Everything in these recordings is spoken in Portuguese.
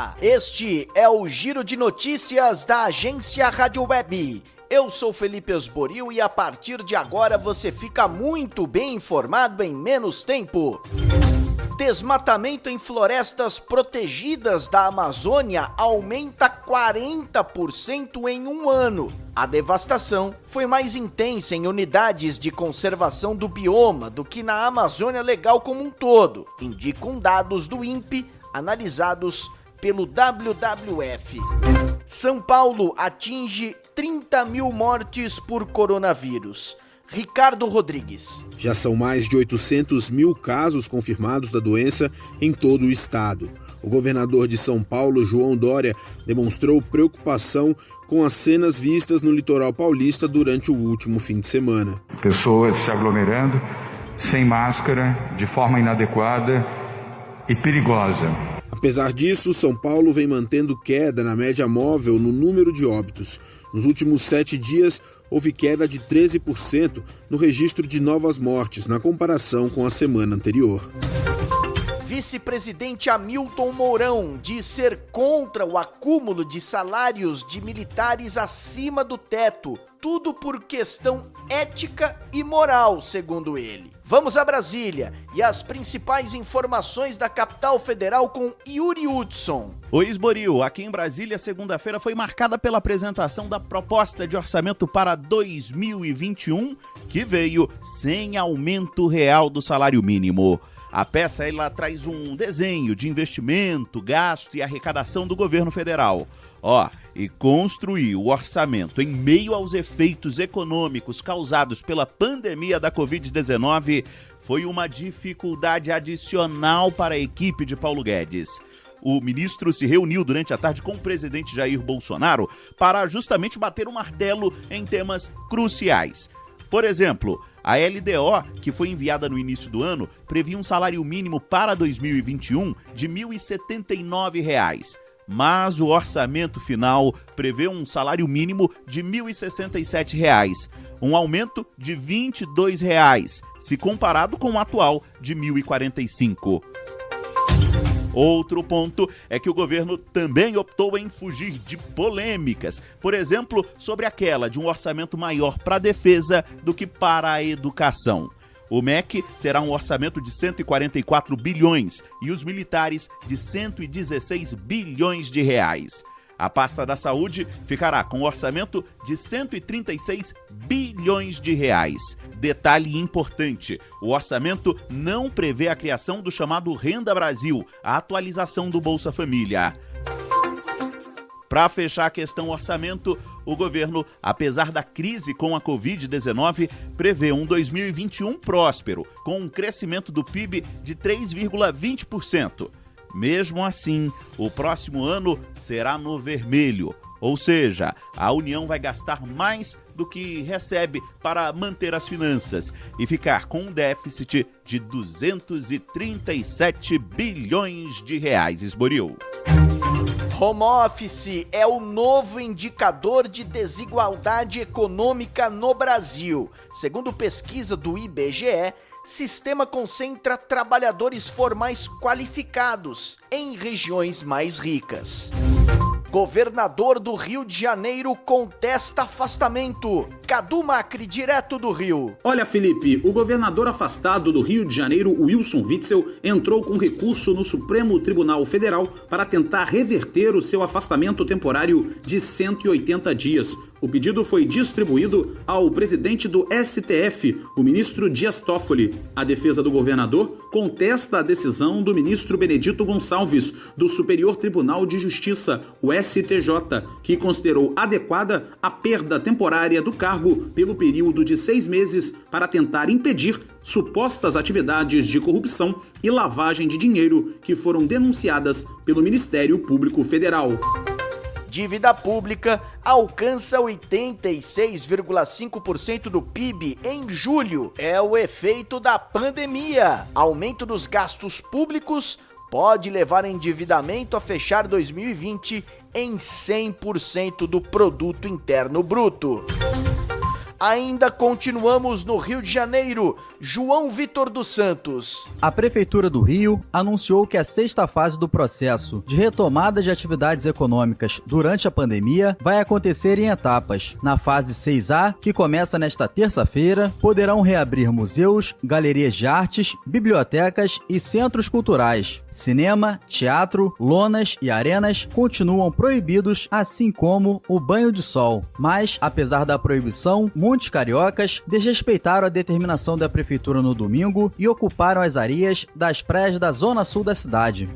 Olá, este é o Giro de Notícias da Agência Rádio Web. Eu sou Felipe Osborio e a partir de agora você fica muito bem informado em menos tempo. Desmatamento em florestas protegidas da Amazônia aumenta 40% em um ano. A devastação foi mais intensa em unidades de conservação do bioma do que na Amazônia Legal como um todo, indicam dados do INPE analisados pelo WWF. São Paulo atinge 30 mil mortes por coronavírus. Ricardo Rodrigues. Já são mais de 800 mil casos confirmados da doença em todo o estado. O governador de São Paulo, João Dória, demonstrou preocupação com as cenas vistas no litoral paulista durante o último fim de semana. Pessoas se aglomerando, sem máscara, de forma inadequada e perigosa. Apesar disso, São Paulo vem mantendo queda na média móvel no número de óbitos. Nos últimos 7 dias, houve queda de 13% no registro de novas mortes, na comparação com a semana anterior. Vice-presidente Hamilton Mourão diz ser contra o acúmulo de salários de militares acima do teto, tudo por questão ética e moral, segundo ele. Vamos a Brasília e as principais informações da capital federal com Yuri Hudson. Oi, Esboril. Aqui em Brasília, segunda-feira foi marcada pela apresentação da proposta de orçamento para 2021, que veio sem aumento real do salário mínimo. A peça ela traz um desenho de investimento, gasto e arrecadação do governo federal. E construir o orçamento em meio aos efeitos econômicos causados pela pandemia da Covid-19 foi uma dificuldade adicional para a equipe de Paulo Guedes. O ministro se reuniu durante a tarde com o presidente Jair Bolsonaro para justamente bater o martelo em temas cruciais. Por exemplo, a LDO, que foi enviada no início do ano, previa um salário mínimo para 2021 de R$ 1.079. Mas o orçamento final prevê um salário mínimo de R$ 1.067, um aumento de R$ 22, se comparado com o atual de R$ 1.045. Outro ponto é que o governo também optou em fugir de polêmicas, por exemplo, sobre aquela de um orçamento maior para a defesa do que para a educação. O MEC terá um orçamento de 144 bilhões e os militares de 116 bilhões de reais. A pasta da saúde ficará com um orçamento de 136 bilhões de reais. Detalhe importante, o orçamento não prevê a criação do chamado Renda Brasil, a atualização do Bolsa Família. Para fechar a questão orçamento, o governo, apesar da crise com a Covid-19, prevê um 2021 próspero, com um crescimento do PIB de 3,20%. Mesmo assim, o próximo ano será no vermelho, ou seja, a União vai gastar mais do que recebe para manter as finanças e ficar com um déficit de 237 bilhões de reais, Esboril. Home Office é o novo indicador de desigualdade econômica no Brasil. Segundo pesquisa do IBGE, sistema concentra trabalhadores formais qualificados em regiões mais ricas. Governador do Rio de Janeiro contesta afastamento. Cadu Macri, direto do Rio. Olha, Felipe, o governador afastado do Rio de Janeiro, Wilson Witzel, entrou com recurso no Supremo Tribunal Federal para tentar reverter o seu afastamento temporário de 180 dias. O pedido foi distribuído ao presidente do STF, o ministro Dias Toffoli. A defesa do governador contesta a decisão do ministro Benedito Gonçalves, do Superior Tribunal de Justiça, o STJ, que considerou adequada a perda temporária do cargo pelo período de 6 meses para tentar impedir supostas atividades de corrupção e lavagem de dinheiro que foram denunciadas pelo Ministério Público Federal. Dívida pública alcança 86,5% do PIB em julho. É o efeito da pandemia. Aumento dos gastos públicos pode levar endividamento a fechar 2020 em 100% do produto interno bruto. Ainda continuamos no Rio de Janeiro. João Vitor dos Santos. A Prefeitura do Rio anunciou que a sexta fase do processo de retomada de atividades econômicas durante a pandemia vai acontecer em etapas. Na fase 6A, que começa nesta terça-feira, poderão reabrir museus, galerias de artes, bibliotecas e centros culturais. Cinema, teatro, lonas e arenas continuam proibidos, assim como o banho de sol. Mas, apesar da proibição, muitos cariocas desrespeitaram a determinação da Prefeitura no domingo e ocuparam as areias das praias da zona sul da cidade.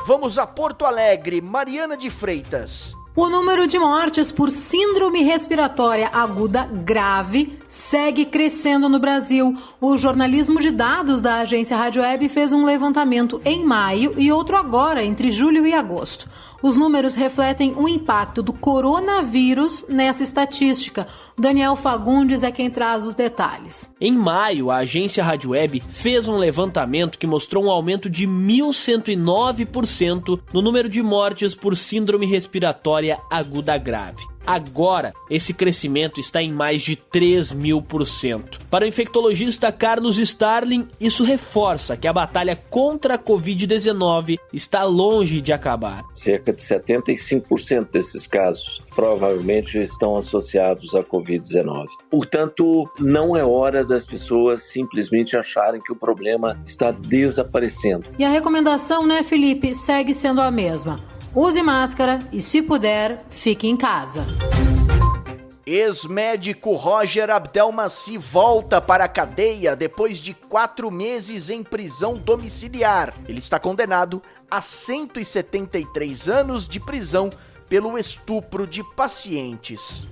Vamos a Porto Alegre, Mariana de Freitas. O número de mortes por síndrome respiratória aguda grave segue crescendo no Brasil. O jornalismo de dados da agência Rádio Web fez um levantamento em maio e outro agora, entre julho e agosto. Os números refletem o impacto do coronavírus nessa estatística. Daniel Fagundes é quem traz os detalhes. Em maio, a agência Rádio Web fez um levantamento que mostrou um aumento de 1.109% no número de mortes por síndrome respiratória aguda grave. Agora, esse crescimento está em mais de 3.000%. Para o infectologista Carlos Starling, isso reforça que a batalha contra a Covid-19 está longe de acabar. Cerca de 75% desses casos provavelmente estão associados à Covid-19. Portanto, não é hora das pessoas simplesmente acharem que o problema está desaparecendo. E a recomendação, Felipe, segue sendo a mesma. Use máscara e, se puder, fique em casa. Ex-médico Roger Abdelmaci volta para a cadeia depois de 4 meses em prisão domiciliar. Ele está condenado a 173 anos de prisão pelo estupro de pacientes.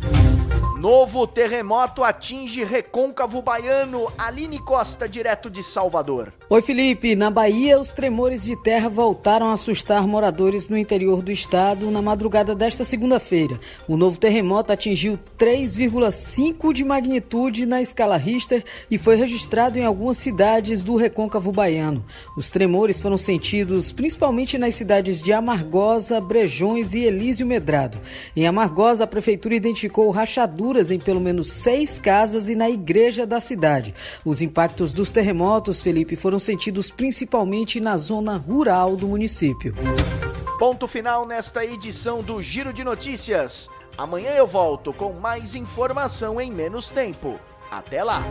Novo terremoto atinge Recôncavo Baiano. Aline Costa, direto de Salvador. Oi, Felipe. Na Bahia, os tremores de terra voltaram a assustar moradores no interior do estado na madrugada desta segunda-feira. O novo terremoto atingiu 3,5 de magnitude na escala Richter e foi registrado em algumas cidades do Recôncavo Baiano. Os tremores foram sentidos principalmente nas cidades de Amargosa, Brejões e Elísio Medrado. Em Amargosa, a prefeitura identificou rachaduras em pelo menos 6 casas e na igreja da cidade. Os impactos dos terremotos, Felipe, foram sentidos principalmente na zona rural do município. Ponto final nesta edição do Giro de Notícias. Amanhã eu volto com mais informação em menos tempo. Até lá!